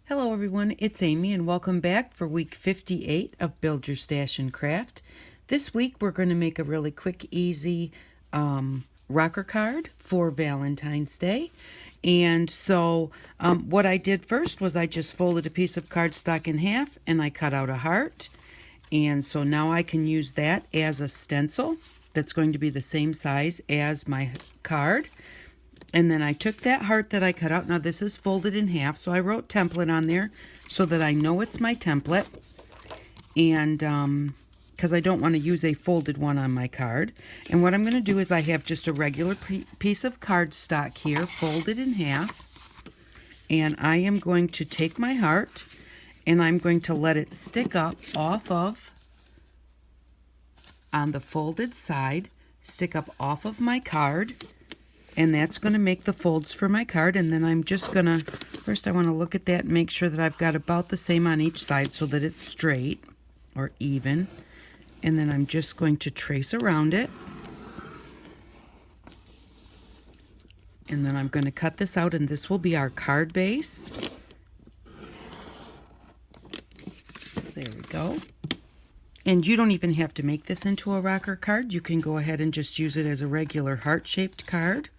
Hello everyone, it's Amy and welcome back for week 58 of Build Your Stash and Craft. This week we're going to make a really quick, easy rocker card for Valentine's Day. And so what I did first was I just folded a piece of cardstock in half and I cut out a heart. And so now I can use that as a stencil that's going to be the same size as my card. And then I took that heart that I cut out. Now this is folded in half, so I wrote template on there so that I know it's my template. And because I don't want to use a folded one on my card. And what I'm going to do is I have just a regular piece of cardstock here, folded in half. And I am going to take my heart and I'm going to let it stick up off of, on the folded side, stick up off of my card. And that's going to make the folds for my card. And then I'm just going to, first I want to look at that and make sure that I've got about the same on each side so that it's straight or even. And then I'm just going to trace around it. And then I'm going to cut this out and this will be our card base. There we go. And you don't even have to make this into a rocker card. You can go ahead and just use it as a regular heart-shaped card.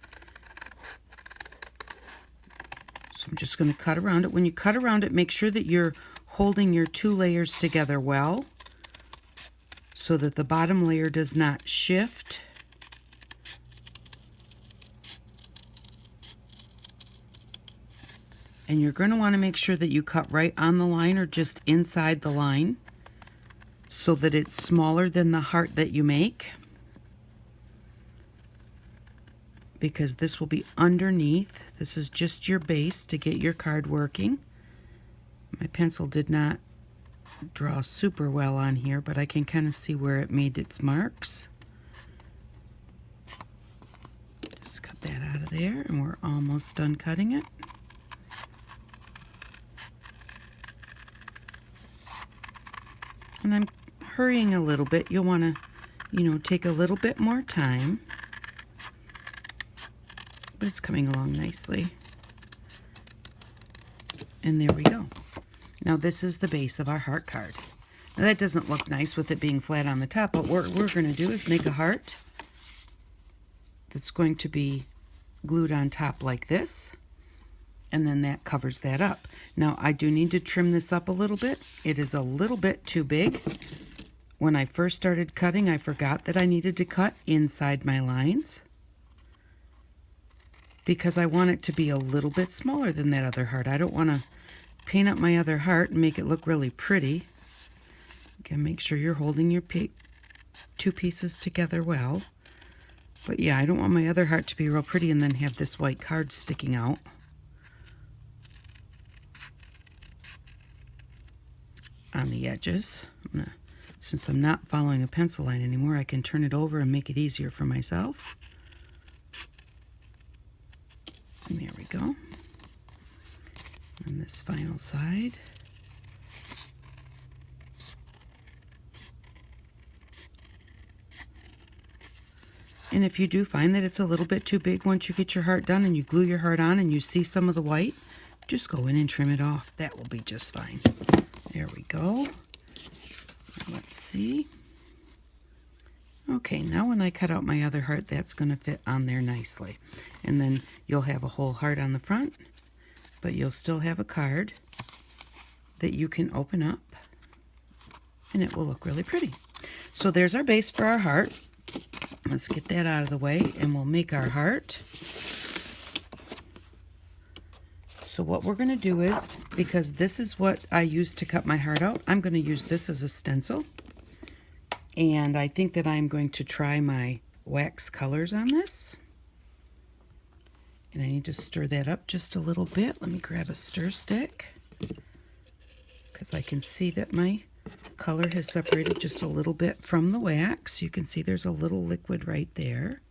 So I'm just going to cut around it. When you cut around it, make sure that you're holding your two layers together well so that the bottom layer does not shift. And you're going to want to make sure that you cut right on the line or just inside the line so that it's smaller than the heart that you make, because this will be underneath. This is just your base to get your card working. My pencil did not draw super well on here, but I can kind of see where it made its marks. Just cut that out of there and we're almost done cutting it. And I'm hurrying a little bit. You'll want to, take a little bit more time. But it's coming along nicely. And there we go. Now this is the base of our heart card. Now that doesn't look nice with it being flat on the top, but what we're going to do is make a heart that's going to be glued on top like this. And then that covers that up. Now I do need to trim this up a little bit. It is a little bit too big. When I first started cutting, I forgot that I needed to cut inside my lines because I want it to be a little bit smaller than that other heart. I don't want to paint up my other heart and make it look really pretty. Again, make sure you're holding your two pieces together well. But yeah, I don't want my other heart to be real pretty and then have this white card sticking out. On the edges. Since I'm not following a pencil line anymore, I can turn it over and make it easier for myself. And there we go. And this final side. And if you do find that it's a little bit too big once you get your heart done and you glue your heart on and you see some of the white, just go in and trim it off. That will be just fine. There we go. Let's see. Okay, now when I cut out my other heart, that's going to fit on there nicely. And then you'll have a whole heart on the front, but you'll still have a card that you can open up, and it will look really pretty. So there's our base for our heart. Let's get that out of the way, and we'll make our heart. So what we're going to do is, because this is what I used to cut my heart out, I'm going to use this as a stencil. And I think that I'm going to try my wax colors on this. And I need to stir that up just a little bit. Let me grab a stir stick, because I can see that my color has separated just a little bit from the wax. You can see there's a little liquid right there.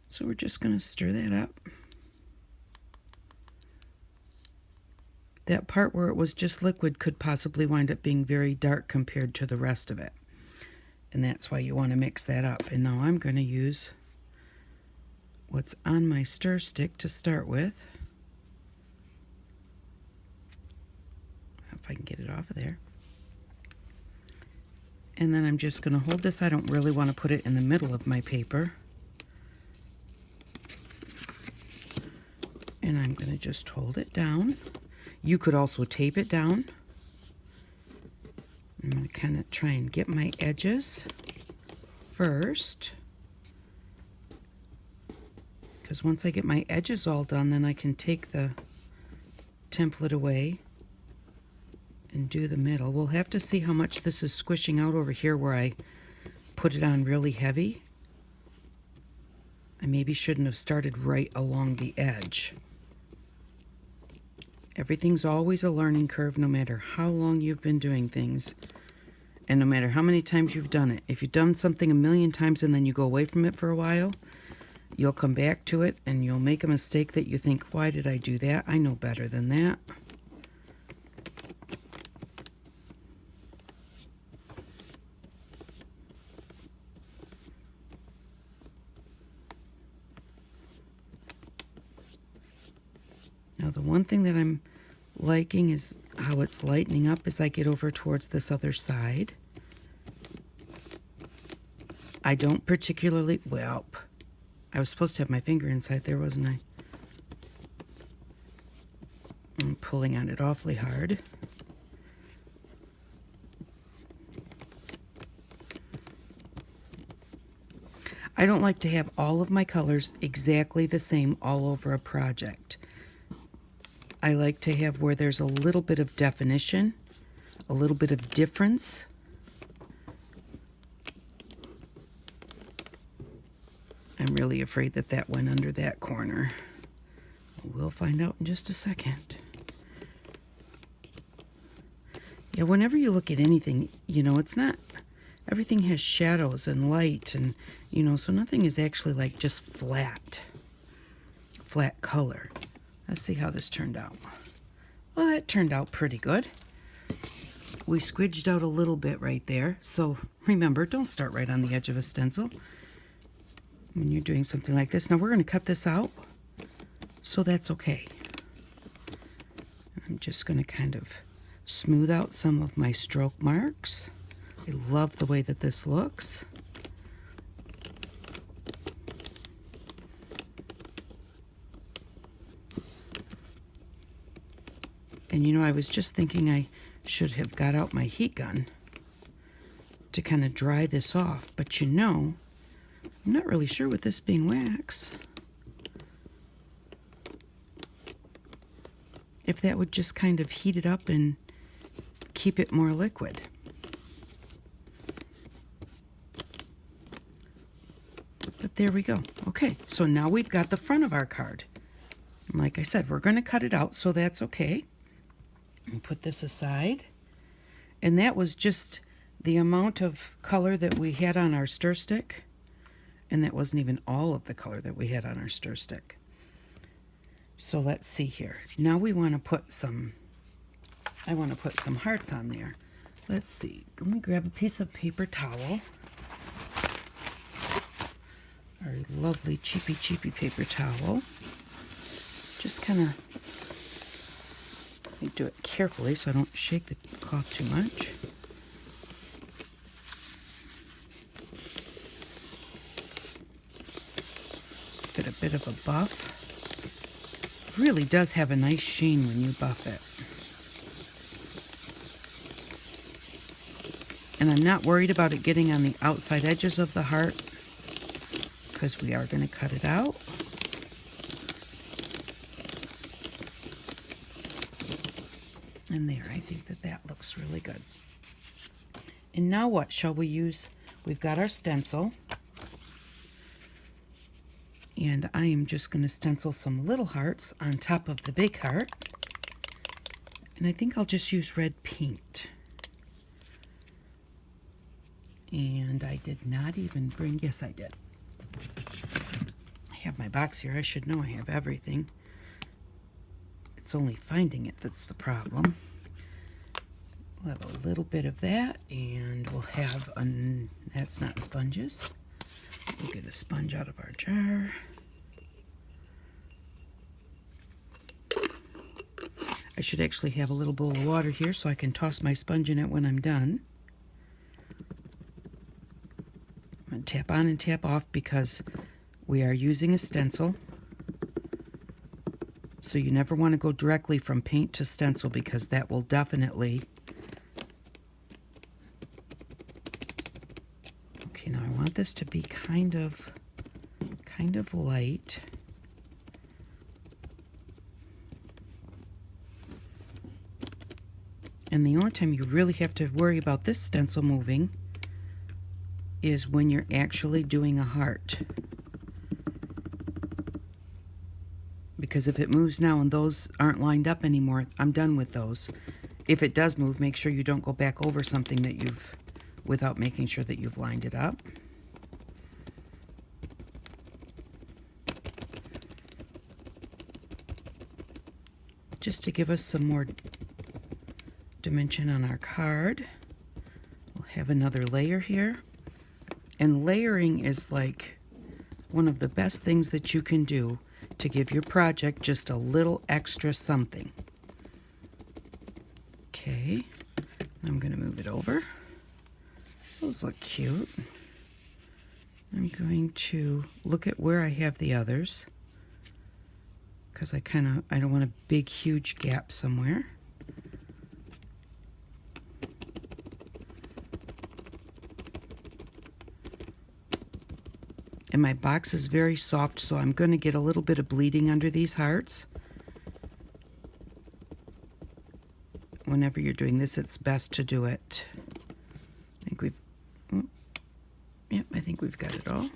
So we're just going to stir that up. That part where it was just liquid could possibly wind up being very dark compared to the rest of it. And that's why you want to mix that up. And now I'm going to use what's on my stir stick to start with. if I can get it off of there. And then I'm just going to hold this. I don't really want to put it in the middle of my paper. And I'm going to just hold it down. You could also tape it down. I'm going to kind of try and get my edges first. Because once I get my edges all done, then I can take the template away and do the middle. We'll have to see how much this is squishing out over here where I put it on really heavy. I maybe shouldn't have started right along the edge. Everything's always a learning curve, no matter how long you've been doing things, and no matter how many times you've done it. If you've done something a million times and then you go away from it for a while, you'll come back to it and you'll make a mistake that you think, why did I do that? I know better than that. Now the one thing that I'm liking is how it's lightening up as I get over towards this other side. I don't particularly, well, I was supposed to have my finger inside there, wasn't I? I'm pulling on it awfully hard. I don't like to have all of my colors exactly the same all over a project. I like to have where there's a little bit of definition, a little bit of difference. I'm really afraid that that went under that corner. We'll find out in just a second. Yeah, whenever you look at anything, you know, it's not, everything has shadows and light and, you know, so nothing is actually like just flat color. Let's see how this turned out. Well, that turned out pretty good. We squidged out a little bit right there. So remember, don't start right on the edge of a stencil when you're doing something like this. Now we're going to cut this out, so that's okay. I'm just going to kind of smooth out some of my stroke marks. I love the way that this looks. And you know, I was just thinking I should have got out my heat gun to kind of dry this off. But you know, I'm not really sure with this being wax if that would just kind of heat it up and keep it more liquid. But there we go. Okay, so now we've got the front of our card. And like I said, we're going to cut it out, so that's okay. And put this aside. And that was just the amount of color that we had on our stir stick. And that wasn't even all of the color that we had on our stir stick. So let's see here. Now we want to put some, I want to put some hearts on there. Let's see. Let me grab a piece of paper towel. Our lovely cheapy paper towel. Just kind of do it carefully so I don't shake the cloth too much. Get a bit of a buff. It really does have a nice sheen when you buff it. And I'm not worried about it getting on the outside edges of the heart because we are going to cut it out. And there, I think that that looks really good. And now what shall we use? We've got our stencil. And I am just going to stencil some little hearts on top of the big heart. And I think I'll just use red paint. And I did not even bring, yes I did. I have my box here. I should know I have everything. It's only finding it that's the problem. We'll have a little bit of that, and we'll have, that's not sponges. We'll get a sponge out of our jar. I should actually have a little bowl of water here so I can toss my sponge in it when I'm done. I'm going to tap on and tap off because we are using a stencil. So you never want to go directly from paint to stencil because that will definitely... Okay, now I want this to be kind of light. And the only time you really have to worry about this stencil moving is when you're actually doing a heart. Because if it moves now and those aren't lined up anymore, I'm done with those. If it does move, make sure you don't go back over something that you've, without making sure that you've lined it up. Just to give us some more dimension on our card, we'll have another layer here. And layering is like one of the best things that you can do to give your project just a little extra something. Okay, I'm going to move it over. Those look cute. I'm going to look at where I have the others because I don't want a big huge gap somewhere. And my box is very soft, so I'm going to get a little bit of bleeding under these hearts. Whenever you're doing this, it's best to do it. I think I think we've got it all.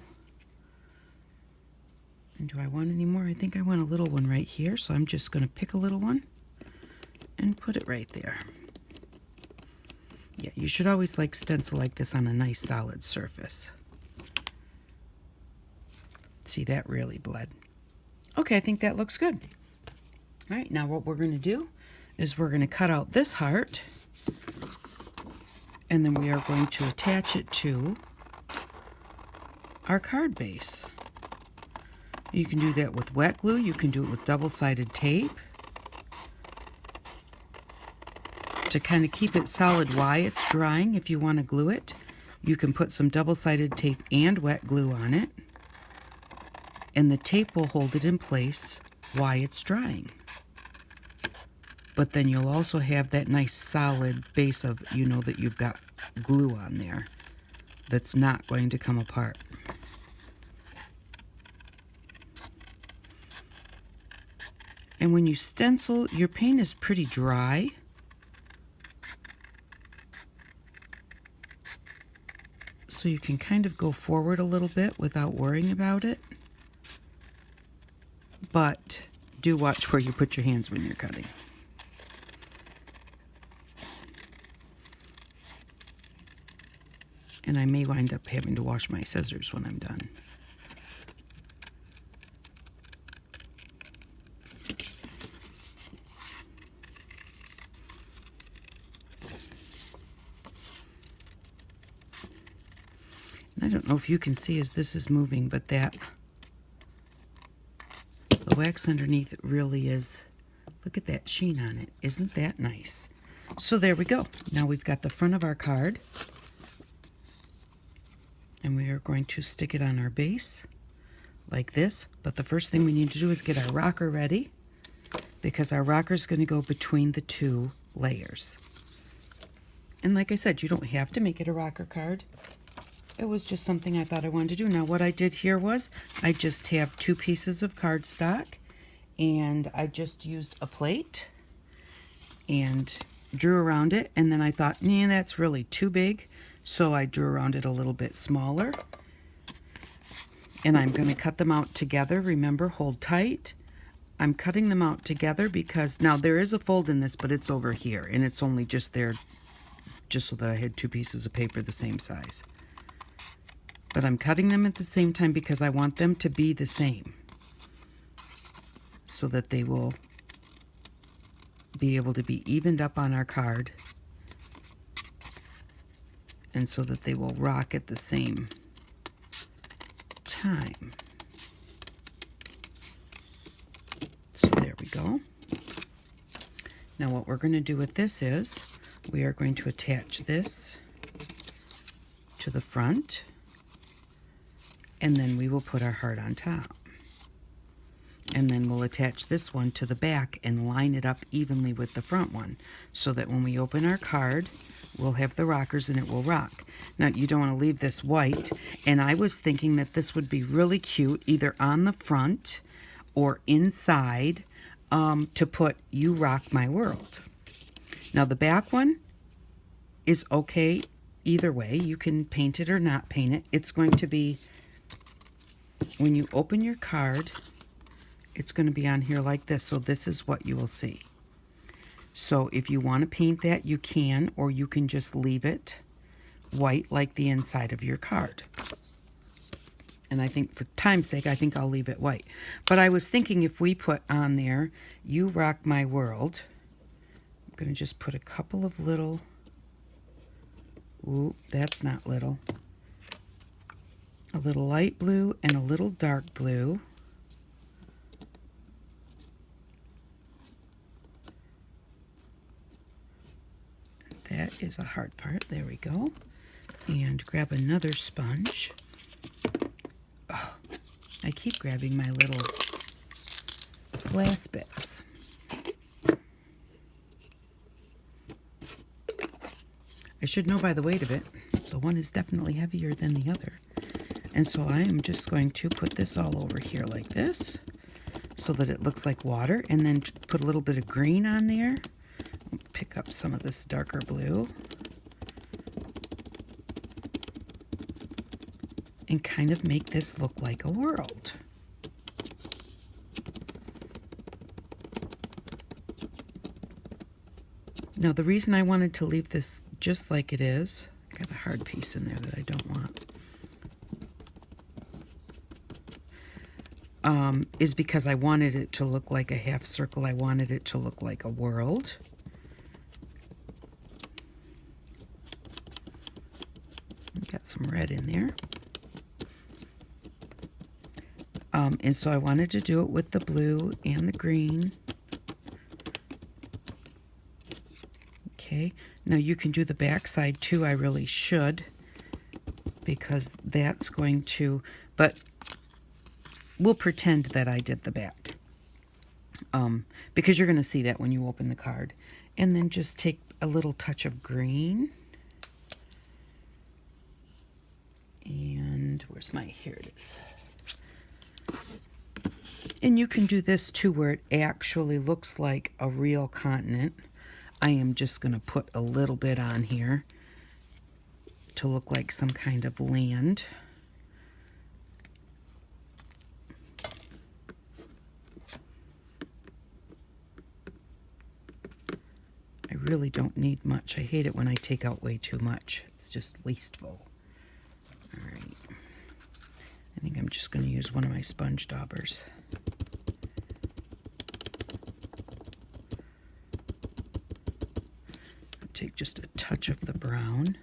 And do I want any more? I think I want a little one right here, so I'm just going to pick a little one and put it right there. Yeah, you should always like stencil like this on a nice solid surface. See, that really bled. Okay, I think that looks good. All right, now what we're going to do is we're going to cut out this heart, and then we are going to attach it to our card base. You can do that with wet glue. You can do it with double-sided tape. To kind of keep it solid while it's drying, if you want to glue it, you can put some double-sided tape and wet glue on it, and the tape will hold it in place while it's drying. But then you'll also have that nice solid base of, you know, that you've got glue on there that's not going to come apart. And when you stencil, your paint is pretty dry. So you can kind of go forward a little bit without worrying about it. But do watch where you put your hands when you're cutting. And I may wind up having to wash my scissors when I'm done. And I don't know if you can see as this is moving, but the wax underneath it really is, look at that sheen on it. Isn't that nice? So there we go. Now we've got the front of our card. And we are going to stick it on our base like this. But the first thing we need to do is get our rocker ready, because our rocker is going to go between the two layers. And like I said, you don't have to make it a rocker card. It was just something I thought I wanted to do. Now what I did here was I just have 2 pieces of cardstock, and I just used a plate and drew around it, and then I thought, nah, that's really too big, so I drew around it a little bit smaller. And I'm going to cut them out together. Remember, hold tight. I'm cutting them out together because now there is a fold in this, but it's over here, and it's only just there just so that I had 2 pieces of paper the same size. But I'm cutting them at the same time because I want them to be the same, so that they will be able to be evened up on our card, and so that they will rock at the same time. So there we go. Now what we're going to do with this is we are going to attach this to the front, and then we will put our heart on top. And then we'll attach this one to the back and line it up evenly with the front one, so that when we open our card, we'll have the rockers and it will rock. Now you don't want to leave this white, and I was thinking that this would be really cute either on the front or inside, to put "You Rock My World." Now the back one is okay either way. You can paint it or not paint it. It's going to be, when you open your card, it's going to be on here like this. So this is what you will see. So if you want to paint that, you can, or you can just leave it white like the inside of your card. And I think for time's sake, I think I'll leave it white. But I was thinking if we put on there, "You Rock My World," I'm going to just put a couple of little, ooh, that's not little, a little light blue and a little dark blue. That is a hard part. There we go. And grab another sponge. Oh, I keep grabbing my little glass bits. I should know by the weight of it. The one is definitely heavier than the other. And so I am just going to put this all over here like this, so that it looks like water, and then put a little bit of green on there. Pick up some of this darker blue and kind of make this look like a world. Now the reason I wanted to leave this just like it is, I got a hard piece in there that I don't want, is because I wanted it to look like a half circle. I wanted it to look like a world. Got some red in there. And so I wanted to do it with the blue and the green. Okay, now you can do the back side too. I really should, because that's going to, but we'll pretend that I did the back. Because you're going to see that when you open the card. And then just take a little touch of green. And where's my, here it is. And you can do this too, where it actually looks like a real continent. I am just going to put a little bit on here to look like some kind of land. I really don't need much. I hate it when I take out way too much. It's just wasteful. All right. I think I'm just going to use one of my sponge daubers. Take just a touch of the brown.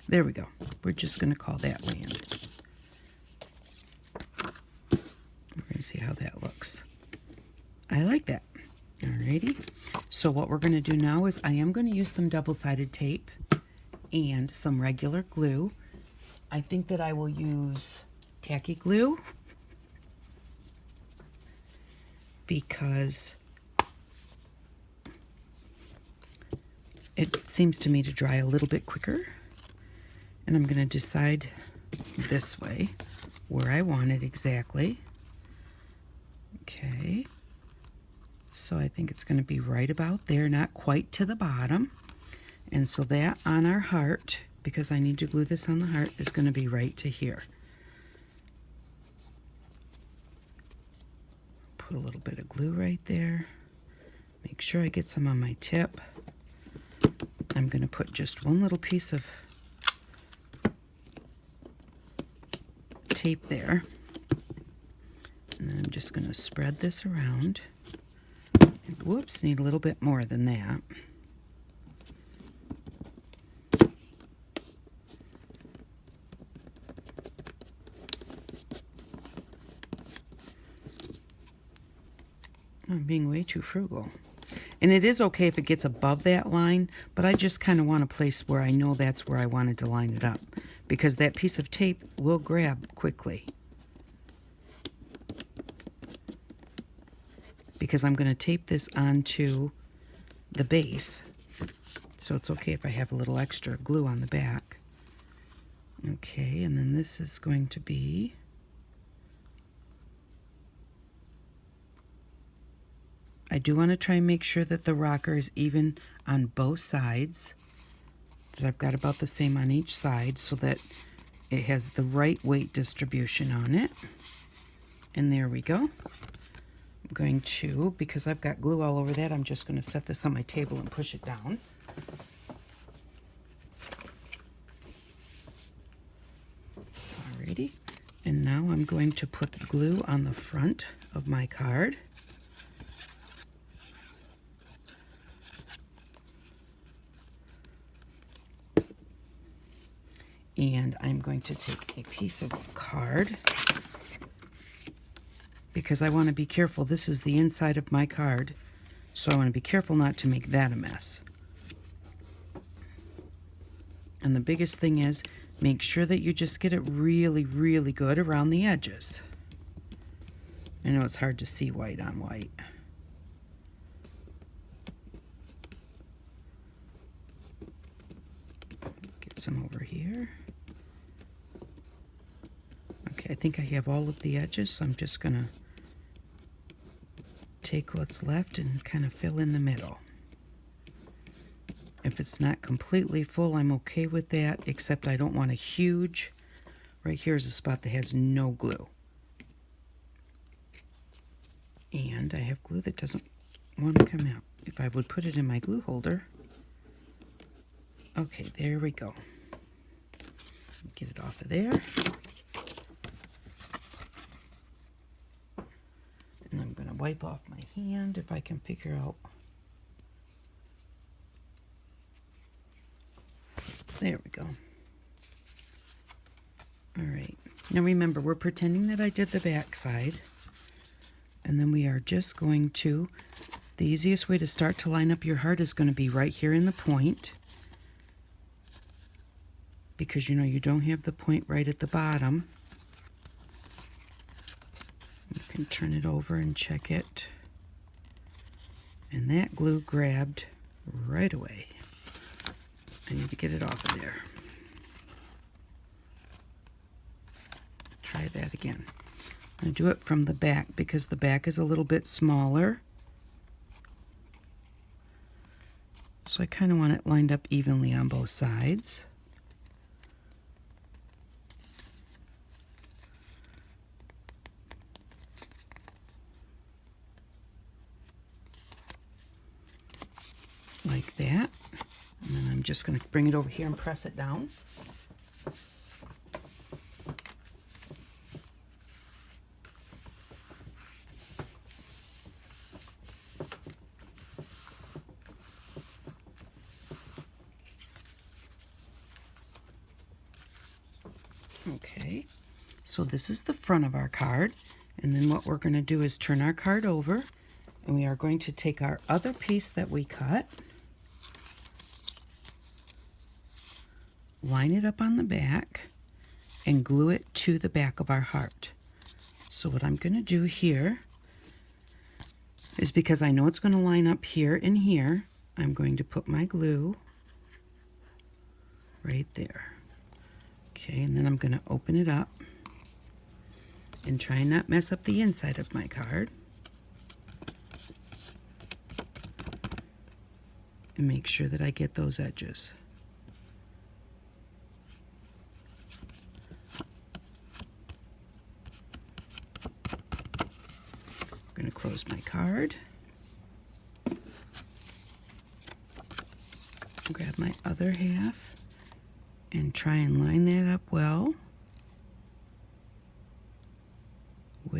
There we go. We're just going to call that land. We're going to see how that looks. I like that. Alrighty. So what we're going to do now is I am going to use some double-sided tape and some regular glue. I think that I will use tacky glue because it seems to me to dry a little bit quicker. And I'm going to decide this way where I want it exactly. Okay. So I think it's going to be right about there, not quite to the bottom. And so that on our heart, because I need to glue this on the heart, is going to be right to here. Put a little bit of glue right there. Make sure I get some on my tip. I'm going to put just one little piece of tape there. And then I'm just going to spread this around. And, whoops, need a little bit more than that. I'm being way too frugal. And it is okay if it gets above that line, but I just kind of want a place where I know that's where I wanted to line it up, because that piece of tape will grab quickly. Because I'm going to tape this onto the base, so it's okay if I have a little extra glue on the back. Okay, and then this is going to be I do want to try and make sure that the rocker is even on both sides. That I've got about the same on each side so that it has the right weight distribution on it. And there we go. I'm going to, because I've got glue all over that, I'm just going to set this on my table and push it down. Alrighty. And now I'm going to put the glue on the front of my card. And I'm going to take a piece of card, because I want to be careful. This is the inside of my card, so I want to be careful not to make that a mess. And the biggest thing is, make sure that you just get it really, really good around the edges. I know it's hard to see white on white. Get some over here. Okay, I think I have all of the edges, so I'm just going to take what's left and kind of fill in the middle. If it's not completely full, I'm okay with that, except I don't want a huge. Right here is a spot that has no glue. And I have glue that doesn't want to come out. If I would put it in my glue holder. Okay, there we go. Get it off of there. And I'm going to wipe off my hand if I can figure out. There we go. All right. Now remember, we're pretending that I did the back side. And then we are just going to, the easiest way to start to line up your heart is going to be right here in the point. Because you know you don't have the point right at the bottom. You can turn it over and check it. And that glue grabbed right away. I need to get it off of there. Try that again. I'm going to do it from the back because the back is a little bit smaller. So I kind of want it lined up evenly on both sides. Like that. And then I'm just going to bring it over here and press it down. Okay, so this is the front of our card, and then what we're going to do is turn our card over, and we are going to take our other piece that we cut, line it up on the back, and glue it to the back of our heart. So what I'm going to do here is, because I know it's going to line up here and here, I'm going to put my glue right there. Okay, and then I'm going to open it up and try and not mess up the inside of my card. And make sure that I get those edges. I'm going to close my card. Grab my other half and try and line that up well.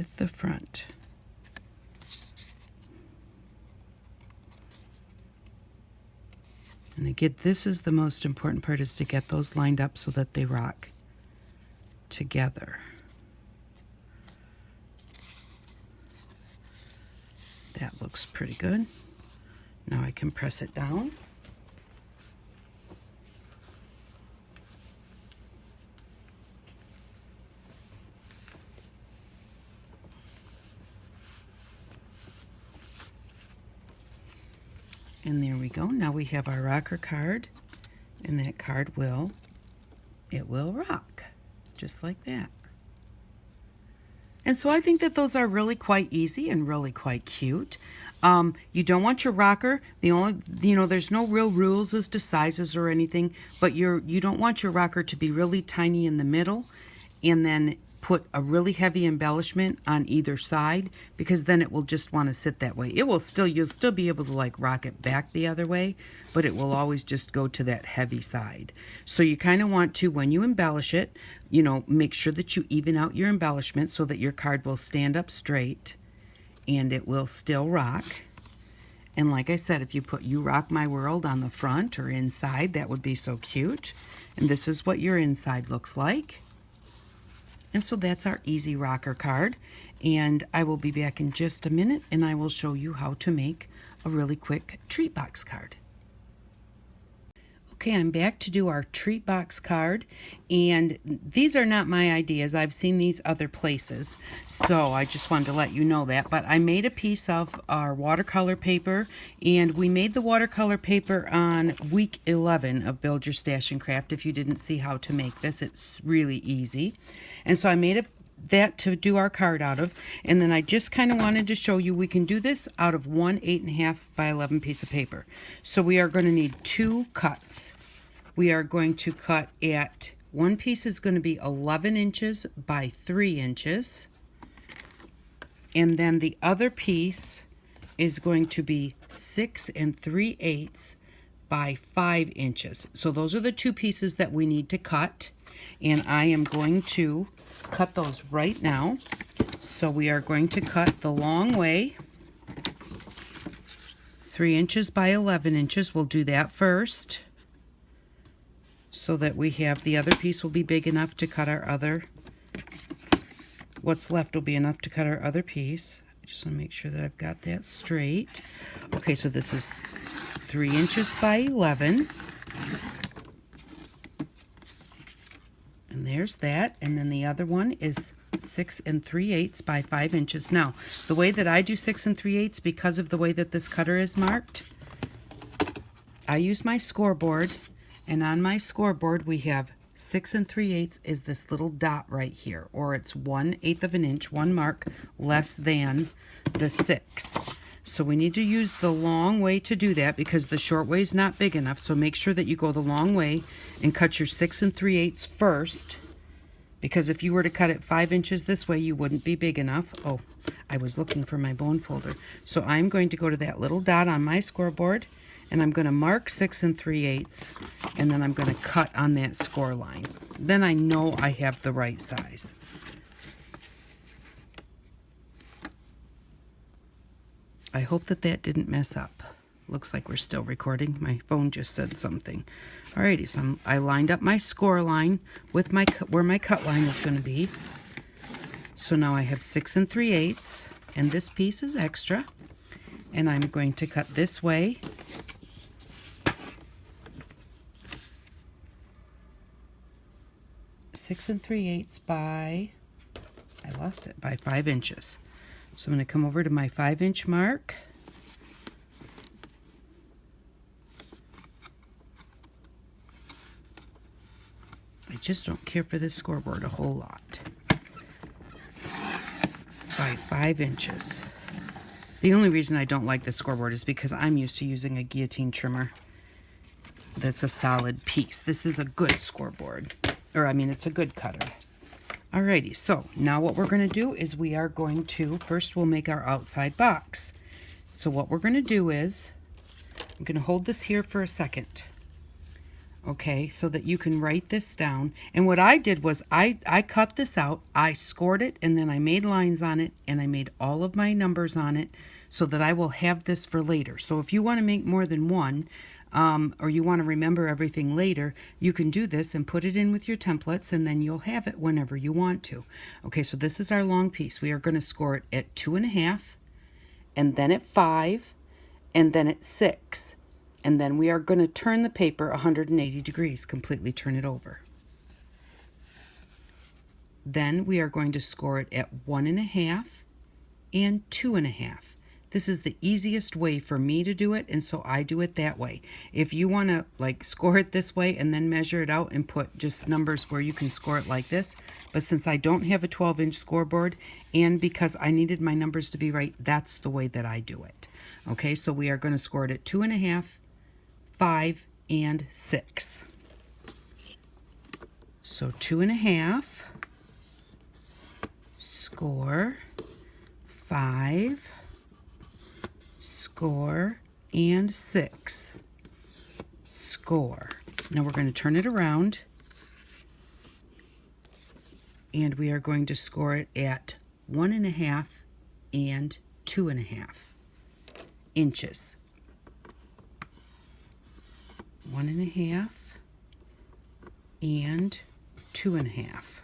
with the front. And again, this is the most important part, is to get those lined up so that they rock together. That looks pretty good. Now I can press it down. And there we go. Now we have our rocker card, and that card will rock, just like that. And so I think that those are really quite easy and really quite cute. You don't want your rocker, there's no real rules as to sizes or anything, but you don't want your rocker to be really tiny in the middle and then put a really heavy embellishment on either side, because then it will just want to sit that way. You'll still be able to like rock it back the other way, but it will always just go to that heavy side. So you kind of want to, when you embellish it, make sure that you even out your embellishment so that your card will stand up straight and it will still rock. And like I said, if you put "You Rock My World" on the front or inside, that would be so cute. And this is what your inside looks like. And so that's our easy rocker card. And I will be back in just a minute and I will show you how to make a really quick treat box card. Okay, I'm back to do our treat box card, and these are not my ideas. I've seen these other places, so I just wanted to let you know that. But I made a piece of our watercolor paper, and we made the watercolor paper on week 11 of Build Your Stash and Craft. If you didn't see how to make this, it's really easy. And so I made that to do our card out of, and then I just kind of wanted to show you we can do this out of one 8.5 by 11 piece of paper. So we are going to need 2 cuts. We are going to cut at, one piece is going to be 11 inches by 3 inches, and then the other piece is going to be 6 3/8 by 5 inches. So those are the 2 pieces that we need to cut, and I am going to cut those right now. So we are going to cut the long way, 3 inches by 11 inches. We'll do that first so that we have, the other piece will be big enough to cut our other, what's left will be enough to cut our other piece. I just want to make sure that I've got that straight. Okay, so this is 3 inches by 11. And there's that. And then the other one is 6 3/8 by 5 inches. Now, the way that I do 6 3/8, because of the way that this cutter is marked, I use my scoreboard, and on my scoreboard we have 6 3/8 is this little dot right here, or it's 1/8 of an inch, one mark less than the 6. So we need to use the long way to do that, because the short way is not big enough. So make sure that you go the long way and cut your 6 3/8 first, because if you were to cut it 5 inches this way, you wouldn't be big enough. Oh, I was looking for my bone folder. So I'm going to go to that little dot on my scoreboard, and I'm going to mark 6 3/8, and then I'm going to cut on that score line. Then I know I have the right size. I hope that didn't mess up. Looks like we're still recording. My phone just said something. Alrighty, so I lined up my score line with where my cut line is going to be. So now I have 6 3/8, and this piece is extra. And I'm going to cut this way. Six 3/8 by, I lost it, by 5 inches. So I'm going to come over to my 5-inch mark. I just don't care for this scoreboard a whole lot. By 5 inches. The only reason I don't like this scoreboard is because I'm used to using a guillotine trimmer that's a solid piece. This is a good scoreboard. Or, I mean, it's a good cutter. Alrighty, so now what we're going to do is we are going to, first we'll make our outside box. So what we're going to do is, I'm going to hold this here for a second. okay, so that you can write this down. And what I did was I cut this out, I scored it, and then I made lines on it, and I made all of my numbers on it so that I will have this for later. So if you want to make more than one, or you want to remember everything later, you can do this and put it in with your templates, and then you'll have it whenever you want to. Okay, so this is our long piece. We are going to score it at 2.5, and then at 5, and then at 6. And then we are going to turn the paper 180 degrees, completely turn it over. Then we are going to score it at 1.5 and 2.5. This is the easiest way for me to do it, and so I do it that way. If you want to like score it this way and then measure it out and put just numbers where you can score it like this, but since I don't have a 12-inch scoreboard and because I needed my numbers to be right, that's the way that I do it. Okay, so we are going to score it at 2.5, 5, and 6. So 2.5, score, 5, score, and 6, score. Now we're going to turn it around, and we are going to score it at 1.5 and 2.5 inches. 1.5 and 2.5.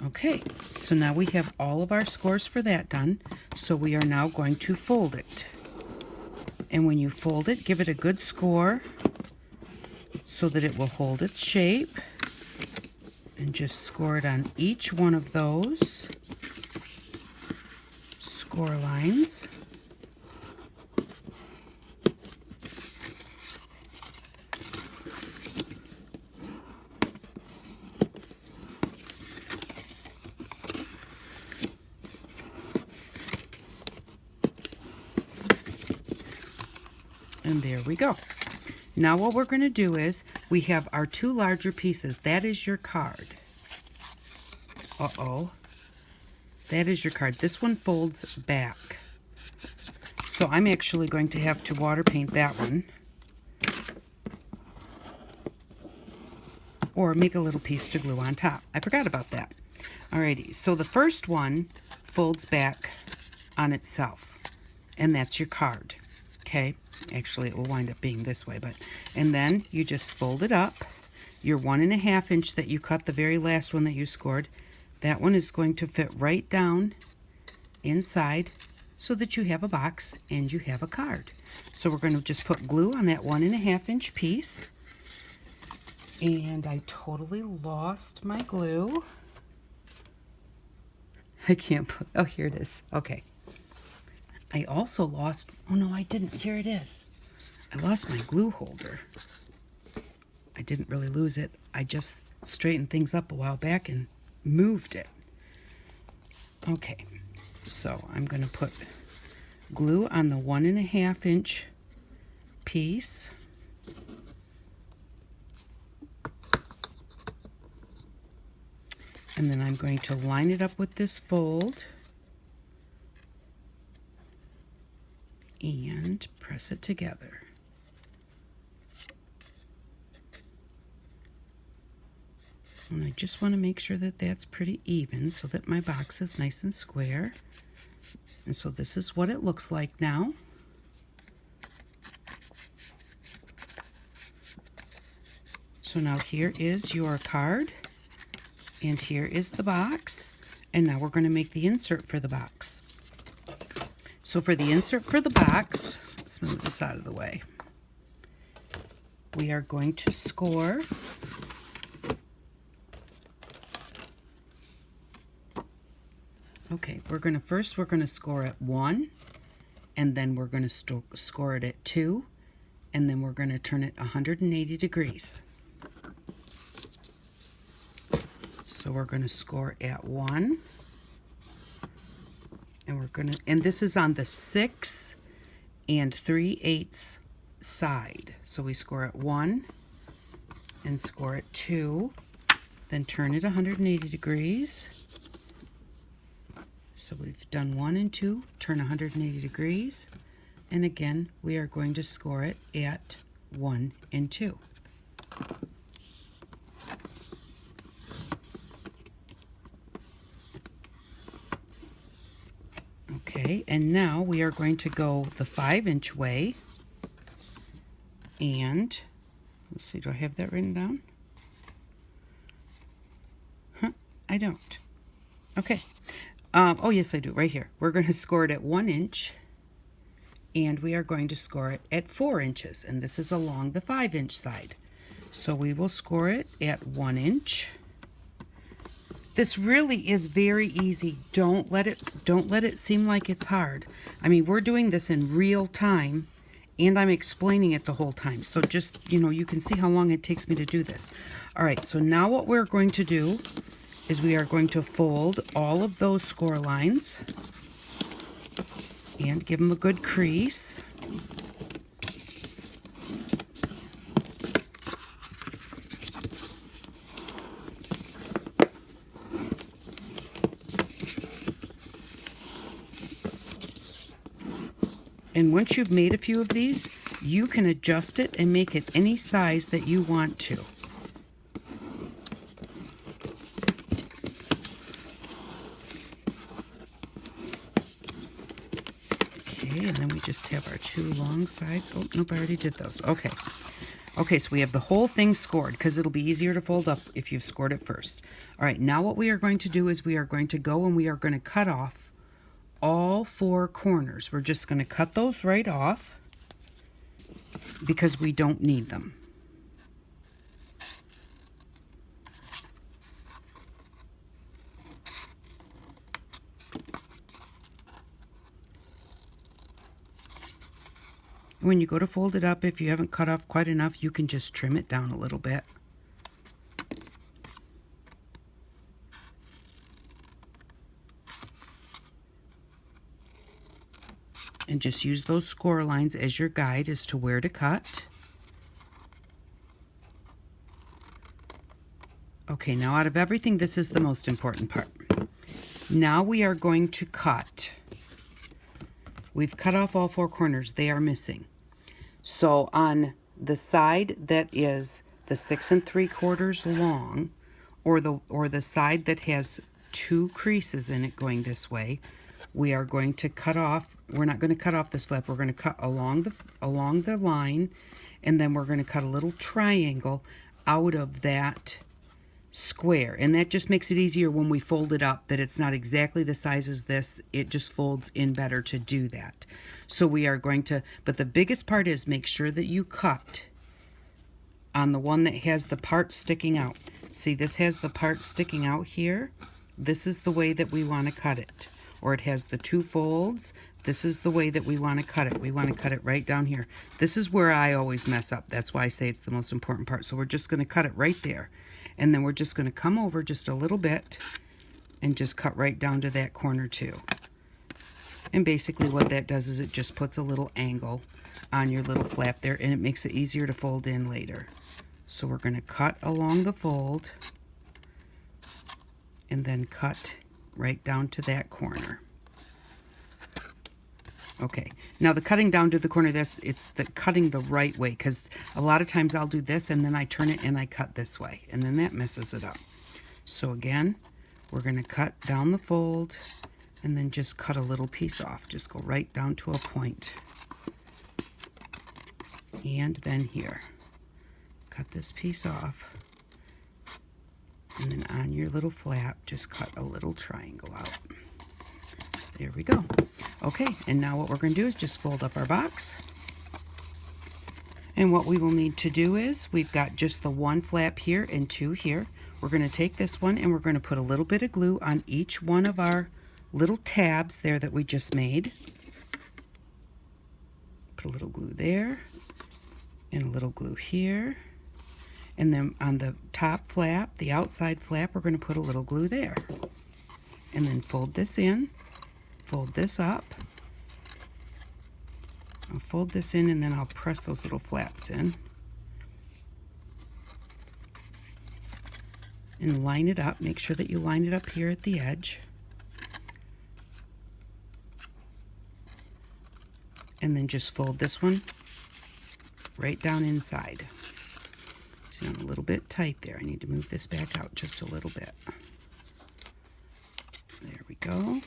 Okay, so now we have all of our scores for that done. So we are now going to fold it. And when you fold it, give it a good score so that it will hold its shape. And just score it on each one of those score lines. And there we go. Now what we're going to do is we have our two larger pieces. That is your card. Uh-oh. That is your card. This one folds back. So I'm actually going to have to water paint that one. Or make a little piece to glue on top. I forgot about that. Alrighty, so the first one folds back on itself. And that's your card. Okay? Actually, it will wind up being this way, but and then you just fold it up. Your 1.5 inch that you cut, the very last one that you scored, that one is going to fit right down inside so that you have a box and you have a card. So we're going to just put glue on that 1.5 inch piece. And I totally lost my glue. I can't put, oh, here it is. Okay. I also lost, oh no, I didn't. Here it is. I lost my glue holder. I didn't really lose it. I just straightened things up a while back and moved it. Okay, so I'm going to put glue on the 1.5 inch piece. And then I'm going to line it up with this fold. And press it together. And I just want to make sure that that's pretty even so that my box is nice and square. And so this is what it looks like now. So now here is your card, and here is the box, and now we're going to make the insert for the box. So for the insert for the box, let's move this out of the way. We are going to score okay, we're going to score at 1, and then we're going to score it at 2, and then we're going to turn it 180 degrees. So we're going to score at 1. And we're going to, and this is on the 6 3/8 side. So we score at 1 and score at 2, then turn it 180 degrees. So we've done 1 and 2, turn 180 degrees, and again we are going to score it at 1 and 2. Okay, and now we are going to go the 5-inch way. And let's see, do I have that written down? I don't. Okay. Oh, yes, I do, right here. We're going to score it at 1 inch, and we are going to score it at 4 inches, and this is along the 5-inch side. So we will score it at 1 inch. This really is very easy. Don't let it seem like it's hard. I mean, we're doing this in real time, and I'm explaining it the whole time. So just, you can see how long it takes me to do this. All right, so now what we're going to do is we are going to fold all of those score lines and give them a good crease. And once you've made a few of these, you can adjust it and make it any size that you want to. Okay, and then we just have our 2 long sides. Oh, nope, I already did those. Okay. Okay, so we have the whole thing scored because it'll be easier to fold up if you've scored it first. All right, now what we are going to do is we are going to go and we are going to cut off all 4 corners. We're just going to cut those right off because we don't need them. When you go to fold it up, if you haven't cut off quite enough, you can just trim it down a little bit. And just use those score lines as your guide as to where to cut. Okay, now out of everything, this is the most important part. Now we are going to cut. We've cut off all 4 corners. They are missing. So on the side that is the 6 3/4 long, or the side that has 2 creases in it going this way, we are going to cut off. We're not going to cut off this flap. We're going to cut along the line, and then we're going to cut a little triangle out of that square, and that just makes it easier when we fold it up, that it's not exactly the size as this. It just folds in better to do that. So we are going to, but the biggest part is make sure that you cut on the one that has the part sticking out. See, this has the part sticking out here. This is the way that we want to cut it. Or it has the 2 folds. This is the way that we want to cut it. We want to cut it right down here. This is where I always mess up. That's why I say it's the most important part. So we're just going to cut it right there. And then we're just going to come over just a little bit and just cut right down to that corner too. And basically what that does is it just puts a little angle on your little flap there, and it makes it easier to fold in later. So we're going to cut along the fold and then cut right down to that corner. Okay, now the cutting down to the corner, it's the cutting the right way, because a lot of times I'll do this and then I turn it and I cut this way, and then that messes it up. So again, we're going to cut down the fold and then just cut a little piece off. Just go right down to a point. And then here, cut this piece off. And then on your little flap, just cut a little triangle out. There we go. Okay, and now what we're going to do is just fold up our box. And what we will need to do is, we've got just the 1 flap here and 2 here. We're going to take this one and we're going to put a little bit of glue on each one of our little tabs there that we just made. Put a little glue there and a little glue here. And then on the top flap, the outside flap, we're going to put a little glue there. And then fold this in, fold this up. I'll fold this in and then I'll press those little flaps in. And line it up. Make sure that you line it up here at the edge. And then just fold this one right down inside. See, I'm a little bit tight there. I need to move this back out just a little bit. There we go.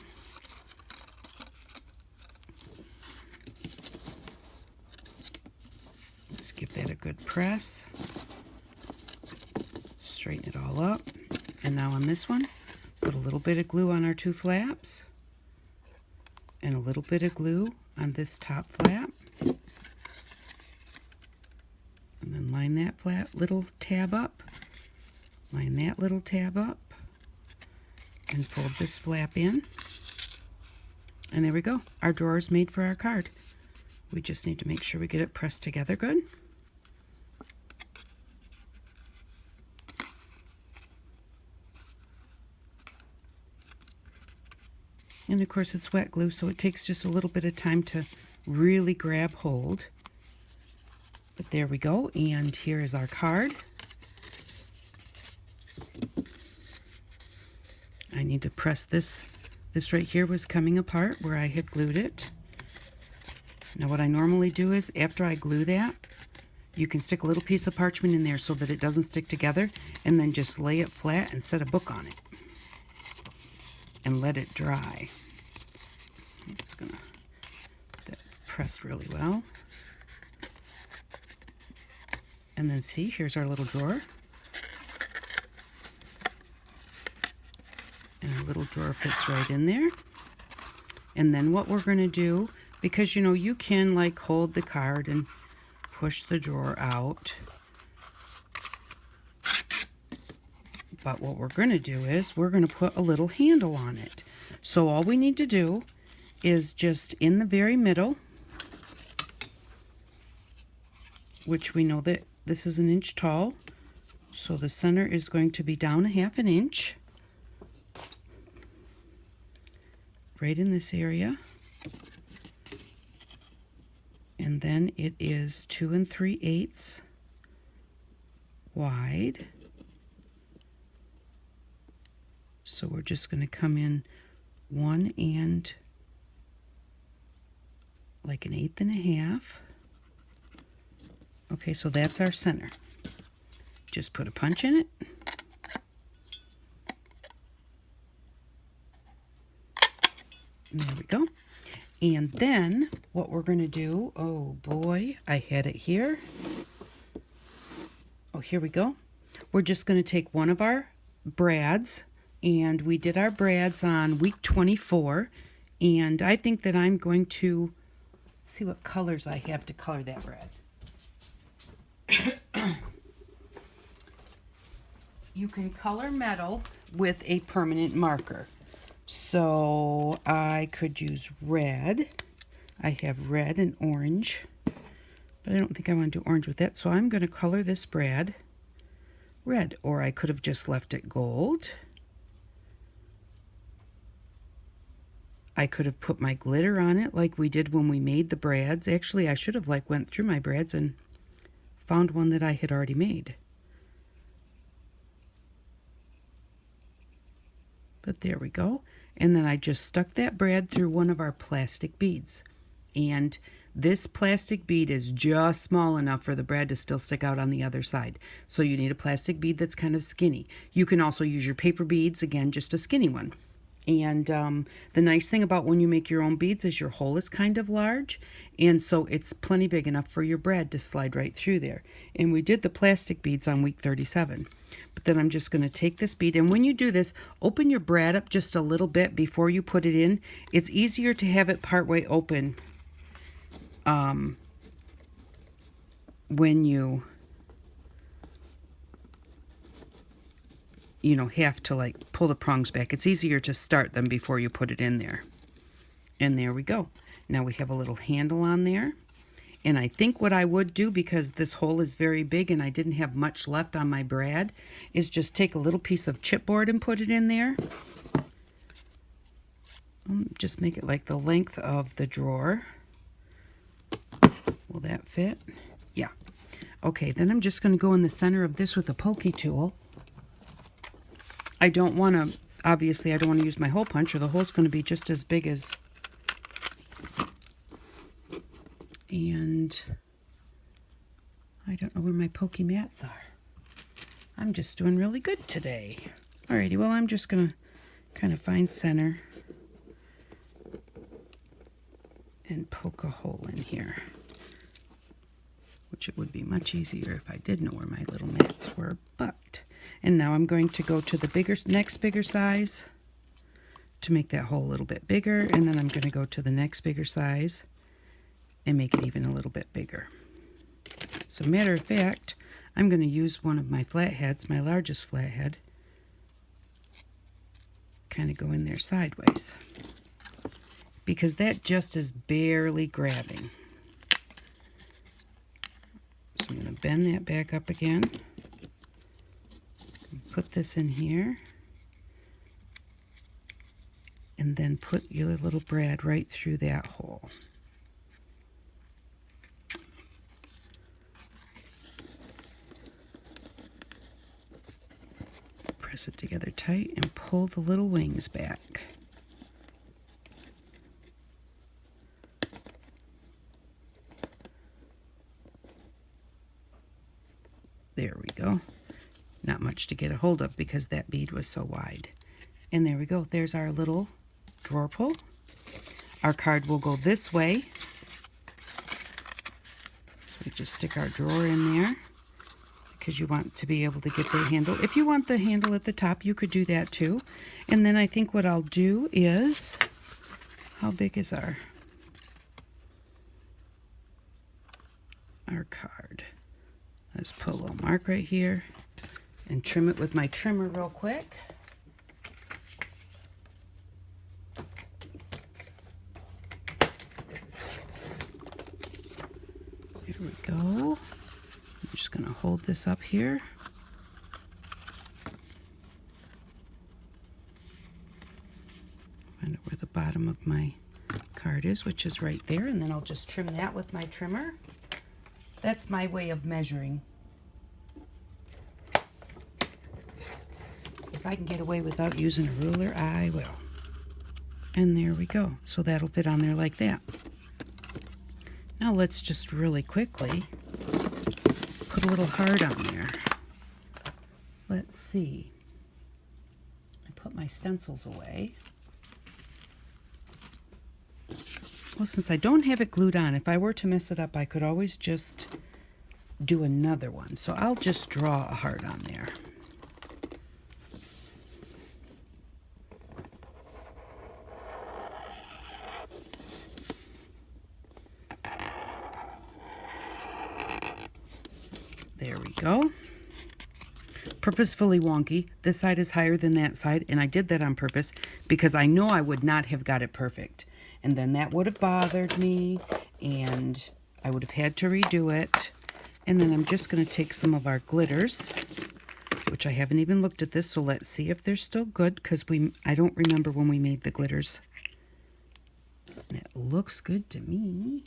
Just give that a good press. Straighten it all up. And now on this one, put a little bit of glue on our two flaps. And a little bit of glue on this top flap. And then line that flat little tab up. Line that little tab up. And fold this flap in. And there we go. Our drawer is made for our card. We just need to make sure we get it pressed together good. And of course it's wet glue, so it takes just a little bit of time to really grab hold. But there we go, and here is our card. I need to press this. This right here was coming apart where I had glued it. Now what I normally do is, after I glue that, you can stick a little piece of parchment in there so that it doesn't stick together, and then just lay it flat and set a book on it. And let it dry. I'm just going to get that pressed really well. And then see, here's our little drawer. And our little drawer fits right in there. And then what we're going to do, because you know you can like hold the card and push the drawer out. But what we're going to do is we're going to put a little handle on it. So all we need to do is just in the very middle, which we know that this is 1 inch tall, so the center is going to be down 1/2 inch, right in this area, and then it is 2 3/8 wide. So we're just going to come in 1 and like 1/8 1/2. Okay, so that's our center. Just put a punch in it. And there we go. And then what we're going to do, oh boy, I had it here. Oh, here we go. We're just going to take one of our brads, and we did our brads on week 24, and I think that I'm going to see what colors I have to color that brad. You can color metal with a permanent marker. So I could use red. I have red and orange, but I don't think I want to do orange with that, so I'm going to color this brad red, or I could have just left it gold. I could have put my glitter on it like we did when we made the brads. Actually, I should have went through my brads and found one that I had already made. But there we go. And then I just stuck that brad through one of our plastic beads. And this plastic bead is just small enough for the brad to still stick out on the other side. So you need a plastic bead that's kind of skinny. You can also use your paper beads, again, just a skinny one. And the nice thing about when you make your own beads is your hole is kind of large, and so it's plenty big enough for your brad to slide right through there. And we did the plastic beads on week 37. But then I'm just going to take this bead, and when you do this, open your brad up just a little bit before you put it in. It's easier to have it partway open when you have to like pull the prongs back. It's easier to start them before you put it in there. And there we go. Now we have a little handle on there. And I think what I would do, because this hole is very big and I didn't have much left on my brad, is just take a little piece of chipboard and put it in there. Just make it like the length of the drawer. Will that fit? Yeah. Okay, then I'm just going to go in the center of this with a pokey tool. I don't want to, obviously I don't want to use my hole punch, or the hole's going to be just as big as, and I don't know where my pokey mats are. I'm just doing really good today. Alrighty, well, I'm just going to kind of find center and poke a hole in here, which it would be much easier if I did know where my little mats were, but, and now I'm going to go to the next bigger size to make that hole a little bit bigger, and then I'm going to go to the next bigger size and make it even a little bit bigger. So matter of fact, I'm going to use one of my flatheads, my largest flathead, kind of go in there sideways, because that just is barely grabbing. So I'm going to bend that back up again, put this in here, and then put your little brad right through that hole. Press it together tight and pull the little wings back. There we go. Not much to get a hold of because that bead was so wide. And there we go. There's our little drawer pull. Our card will go this way. So we just stick our drawer in there, because you want to be able to get the handle. If you want the handle at the top, you could do that too. And then I think what I'll do is, how big is our card? Let's put a little mark right here and trim it with my trimmer real quick. There we go. I'm just going to hold this up here. Find out where the bottom of my card is, which is right there, and then I'll just trim that with my trimmer. That's my way of measuring. If I can get away without using a ruler, I will. And there we go. So that'll fit on there like that. Now let's just really quickly put a little heart on there. Let's see. I put my stencils away. Well, since I don't have it glued on, if I were to mess it up, I could always just do another one. So I'll just draw a heart on there. There we go. Purposefully wonky. This side is higher than that side, and I did that on purpose because I know I would not have got it perfect. And then that would have bothered me, and I would have had to redo it. And then I'm just going to take some of our glitters, which I haven't even looked at this, so let's see if they're still good, because I don't remember when we made the glitters. And it looks good to me.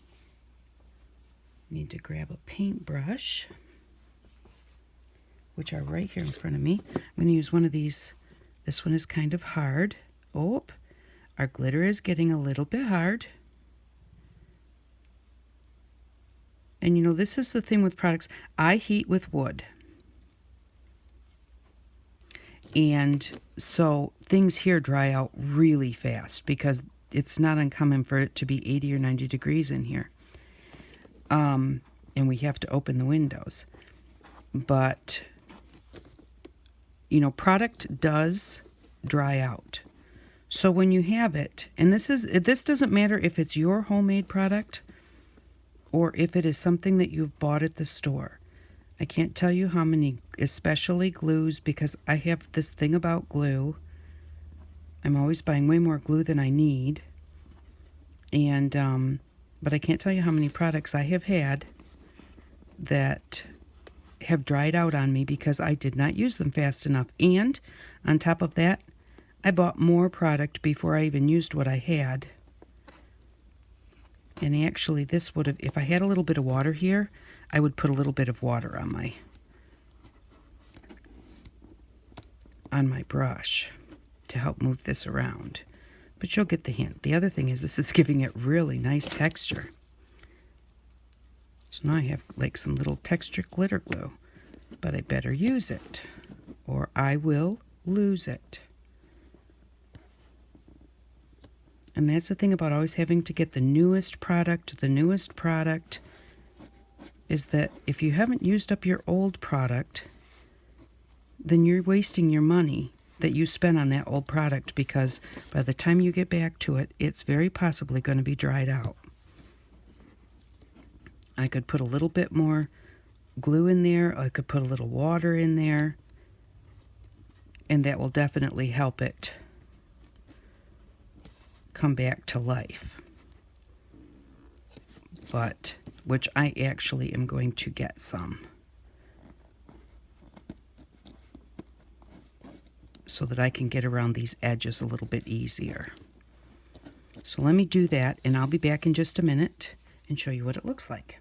Need to grab a paintbrush, which are right here in front of me. I'm going to use one of these. This one is kind of hard. Oh, our glitter is getting a little bit hard. And you know, this is the thing with products. I heat with wood. And so things here dry out really fast because it's not uncommon for it to be 80 or 90 degrees in here. And we have to open the windows. But, you know, product does dry out. So when you have it, and this doesn't matter if it's your homemade product or if it is something that you've bought at the store. I can't tell you how many, especially glues, because I have this thing about glue. I'm always buying way more glue than I need. And, but I can't tell you how many products I have had that have dried out on me because I did not use them fast enough. And on top of that, I bought more product before I even used what I had. And actually this would have, if I had a little bit of water here, I would put a little bit of water on my brush to help move this around. But you'll get the hint. The other thing is this is giving it really nice texture. So now I have like some little texture glitter glue, but I better use it. or I will lose it. And that's the thing about always having to get the newest product, is that if you haven't used up your old product, then you're wasting your money that you spent on that old product, because by the time you get back to it, it's very possibly going to be dried out. I could put a little bit more glue in there. I could put a little water in there, and that will definitely help it come back to life. But, which I actually am going to get some, so that I can get around these edges a little bit easier. So let me do that, and I'll be back in just a minute and show you what it looks like.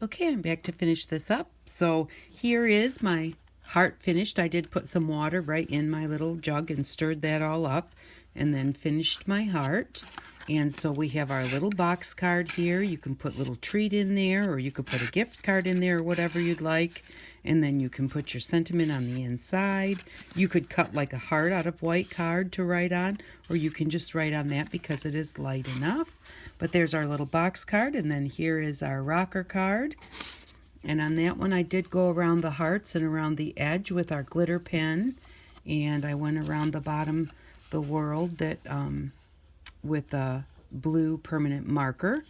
Okay, I'm back to finish this up. So here is my heart finished. I did put some water right in my little jug and stirred that all up, and then finished my heart. And so we have our little box card here. You can put little treat in there, or you could put a gift card in there, or whatever you'd like. And then you can put your sentiment on the inside. You could cut like a heart out of white card to write on, or you can just write on that because it is light enough. But there's our little box card, and then here is our rocker card. And on that one I did go around the hearts and around the edge with our glitter pen, and I went around the bottom, the world, that with a blue permanent marker.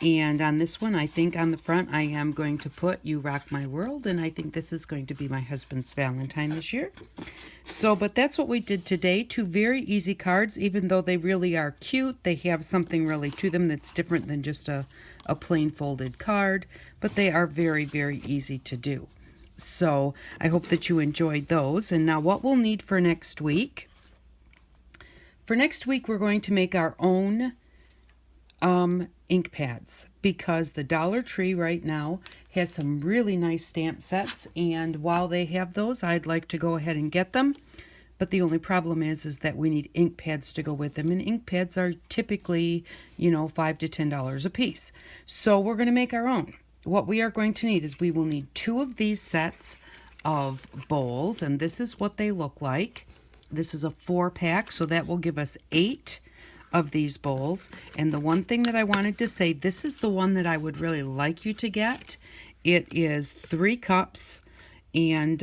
And on this one, I think on the front, I am going to put "You Rock My World," and I think this is going to be my husband's Valentine this year. So, but that's what we did today. 2 very easy cards, even though they really are cute. They have something really to them that's different than just a plain folded card, but they are very, very easy to do. So I hope that you enjoyed those. And now what we'll need for next week. For next week, we're going to make our own ink pads, because the Dollar Tree right now has some really nice stamp sets, and while they have those, I'd like to go ahead and get them. But the only problem is that we need ink pads to go with them, and ink pads are typically, $5 to $10 a piece. So we're going to make our own. What we are going to need is we will need 2 of these sets of bowls, and this is what they look like. This is a 4-pack, so that will give us 8 of these bowls. And the one thing that I wanted to say, this is the one that I would really like you to get. It is 3 cups, and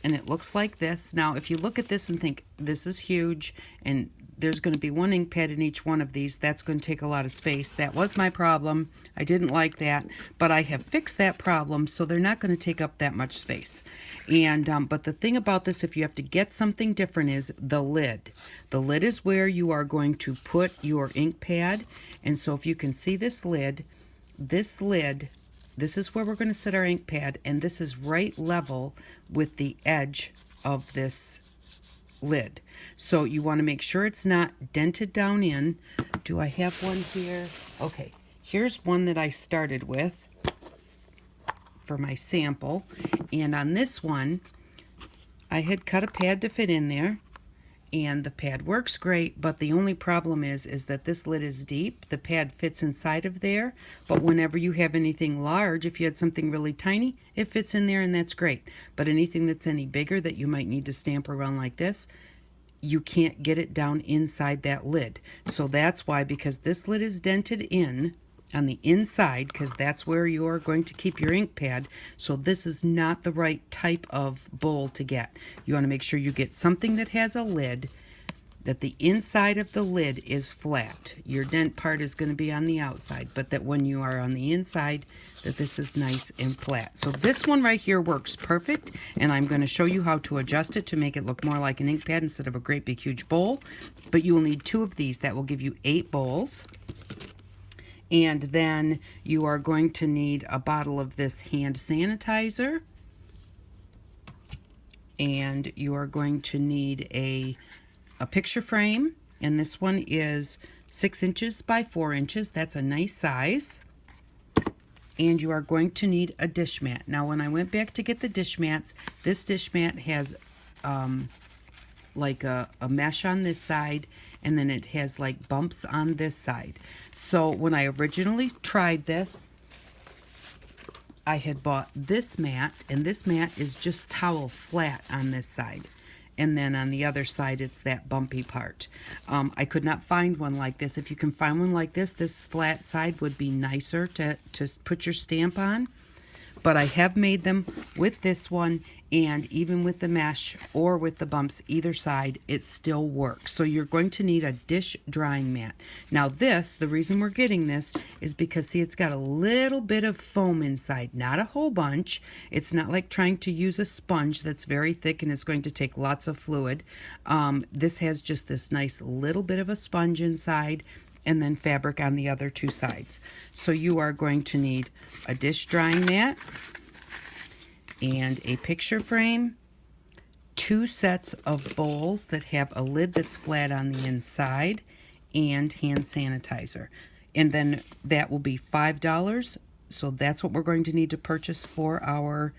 it looks like this. Now, if you look at this and think, this is huge, and there's going to be 1 ink pad in each one of these, that's going to take a lot of space. That was my problem. I didn't like that, but I have fixed that problem, so they're not going to take up that much space. And but the thing about this, if you have to get something different, is the lid. The lid is where you are going to put your ink pad. And so if you can see this lid, this is where we're going to set our ink pad, and this is right level with the edge of this lid. So you want to make sure it's not dented down in. Do I have one here? Okay, here's one that I started with for my sample, and on this one I had cut a pad to fit in there, and the pad works great, but the only problem is that this lid is deep. The pad fits inside of there, but whenever you have anything large, if you had something really tiny, it fits in there, and that's great. But anything that's any bigger that you might need to stamp around like this, you can't get it down inside that lid. So that's why, because this lid is dented in on the inside, because that's where you're going to keep your ink pad. So this is not the right type of bowl to get. You want to make sure you get something that has a lid, that the inside of the lid is flat. Your dent part is going to be on the outside, but that when you are on the inside, that this is nice and flat. So this one right here works perfect, and I'm going to show you how to adjust it to make it look more like an ink pad instead of a great big huge bowl. But you will need 2 of these. That will give you 8 bowls. And then you are going to need a bottle of this hand sanitizer, and you are going to need a picture frame, and this one is 6 inches by 4 inches. That's a nice size. And you are going to need a dish mat. Now, when I went back to get the dish mats, this dish mat has like a mesh on this side, and then it has like bumps on this side. So when I originally tried this, I had bought this mat, and this mat is just towel flat on this side. And then on the other side, it's that bumpy part. I could not find one like this. If you can find one like this flat side would be nicer to put your stamp on. But I have made them with this one, and even with the mesh or with the bumps either side, it still works. So you're going to need a dish drying mat. Now this, the reason we're getting this is because, see, it's got a little bit of foam inside, not a whole bunch. It's not like trying to use a sponge that's very thick and it's going to take lots of fluid. This has just this nice little bit of a sponge inside, and then fabric on the other two sides. So you are going to need a dish drying mat and a picture frame, 2 sets of bowls that have a lid that's flat on the inside, and hand sanitizer. And then that will be $5. So that's what we're going to need to purchase for our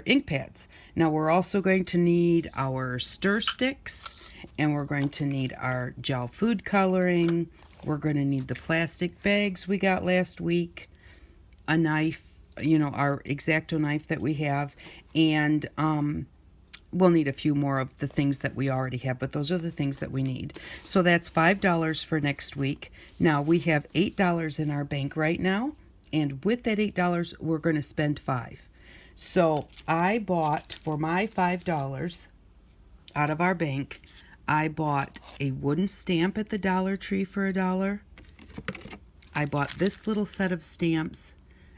ink pads. Now we're also going to need our stir sticks, and we're going to need our gel food coloring. We're going to need the plastic bags we got last week, a knife, our X-Acto knife that we have, and we'll need a few more of the things that we already have, but those are the things that we need. So that's $5 for next week. Now we have $8 in our bank right now, and with that $8, we're going to spend $5. So I bought, for my $5 out of our bank, I bought a wooden stamp at the Dollar Tree for $1. I bought this little set of stamps.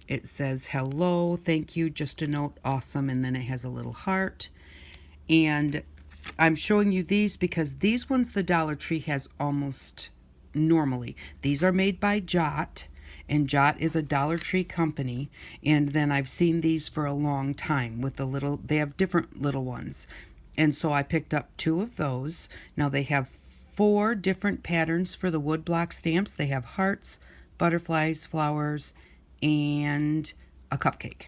It says hello, thank you, just a note, awesome, and then it has a little heart. And I'm showing you these because these ones the Dollar Tree has almost normally. These are made by Jot. And Jot is a Dollar Tree company, and then I've seen these for a long time with the little, they have different little ones. And so I picked up 2 of those. Now they have 4 different patterns for the wood block stamps. They have hearts, butterflies, flowers, and a cupcake.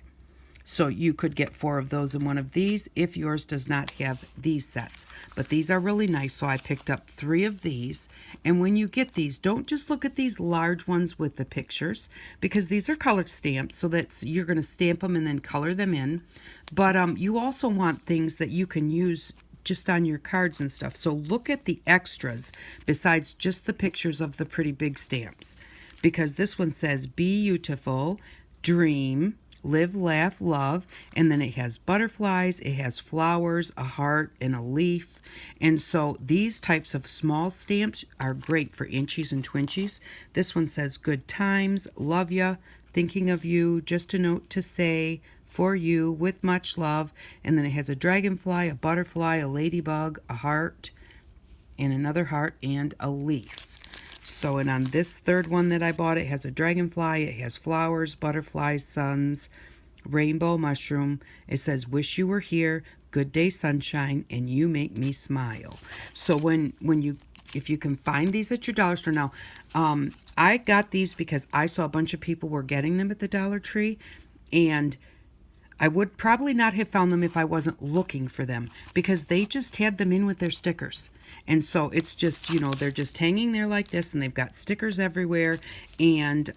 So you could get 4 of those in one of these if yours does not have these sets. But these are really nice, so I picked up 3 of these. And when you get these, don't just look at these large ones with the pictures, because these are colored stamps, so that's, you're going to stamp them and then color them in. But you also want things that you can use just on your cards and stuff. So look at the extras besides just the pictures of the pretty big stamps. Because this one says, be beautiful, dream, live, laugh, love, and then it has butterflies, it has flowers, a heart, and a leaf. And so these types of small stamps are great for inchies and twinchies. This one says, good times, love ya, thinking of you, just a note to say, for you, with much love. And then it has a dragonfly, a butterfly, a ladybug, a heart, and another heart, and a leaf. So, and on this third one that I bought, it has a dragonfly, it has flowers, butterflies, suns, rainbow mushroom. It says, wish you were here, good day sunshine, and you make me smile. So when you, if you can find these at your dollar store. Now, I got these because I saw a bunch of people were getting them at the Dollar Tree, and I would probably not have found them if I wasn't looking for them, because they just had them in with their stickers. And so it's just, they're just hanging there like this, and they've got stickers everywhere. And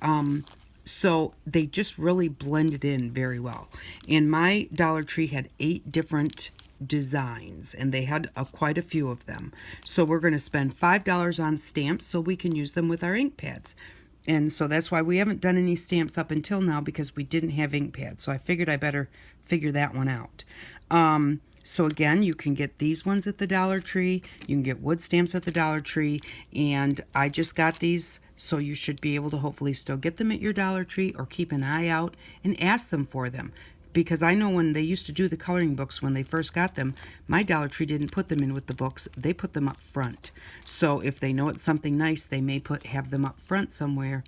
so they just really blended in very well. And my Dollar Tree had 8 different designs, and they had quite a few of them. So we're going to spend $5 on stamps so we can use them with our ink pads. And so that's why we haven't done any stamps up until now, because we didn't have ink pads. So I figured I better figure that one out. So again, you can get these ones at the Dollar Tree. You can get wood stamps at the Dollar Tree. And I just got these, so you should be able to hopefully still get them at your Dollar Tree, or keep an eye out and ask them for them. Because I know when they used to do the coloring books, when they first got them, my Dollar Tree didn't put them in with the books. They put them up front. So if they know it's something nice, they may have them up front somewhere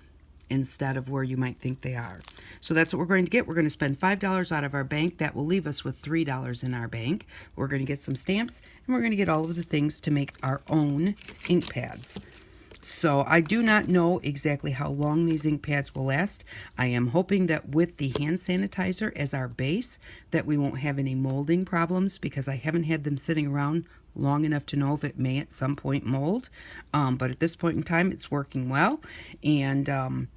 instead of where you might think they are. So that's what we're going to get. We're going to spend $5 out of our bank. That will leave us with $3 in our bank. We're going to get some stamps, and we're going to get all of the things to make our own ink pads. So I do not know exactly how long these ink pads will last. I am hoping that with the hand sanitizer as our base, that we won't have any molding problems, because I haven't had them sitting around long enough to know if it may at some point mold. But at this point in time, it's working well. And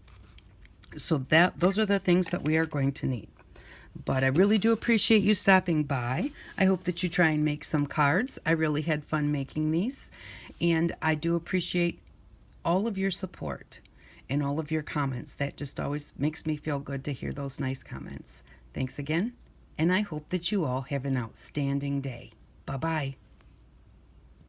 So those are the things that we are going to need. But I really do appreciate you stopping by. I hope that you try and make some cards. I really had fun making these. And I do appreciate all of your support and all of your comments. That just always makes me feel good to hear those nice comments. Thanks again, and I hope that you all have an outstanding day. Bye-bye.